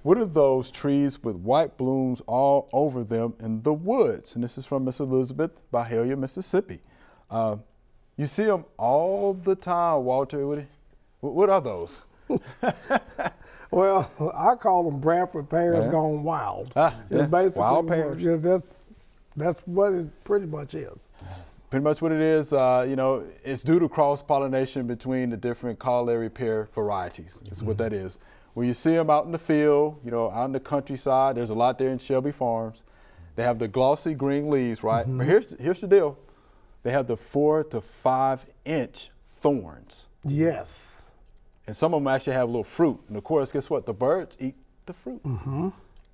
What are those trees with white blooms all over them in the woods? And this is from Miss Elizabeth, Byhalia, Mississippi. You see them all the time, Walter. What are those? Well, I call them Bradford pears gone wild. It's basically wild pears. Yeah, that's what it pretty much is. Pretty much what it is, it's due to cross-pollination between the different callery pear varieties. That's what that is. When you see them out in the field, out in the countryside, there's a lot there in Shelby Farms. They have the glossy green leaves, right? But here's the deal. They have the 4 to 5 inch thorns. Yes. And some of them actually have a little fruit. And of course, guess what? The birds eat the fruit.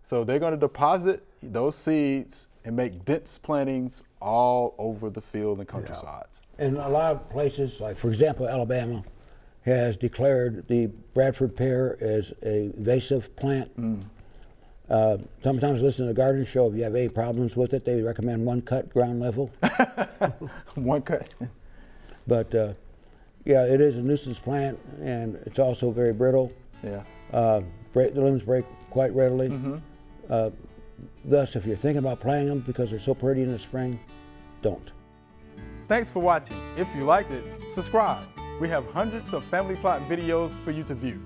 So they're going to deposit those seeds and make dense plantings all over the field and countrysides. In a lot of places, like for example, Alabama has declared the Bradford pear as an invasive plant. Sometimes listen to the garden show. If you have any problems with it, they recommend one cut ground level. One cut. But yeah, it is a nuisance plant, and it's also very brittle. Yeah. The limbs break quite readily. Thus, if you're thinking about planting them because they're so pretty in the spring, don't. Thanks for watching. If you liked it, subscribe. We have hundreds of family plot videos for you to view.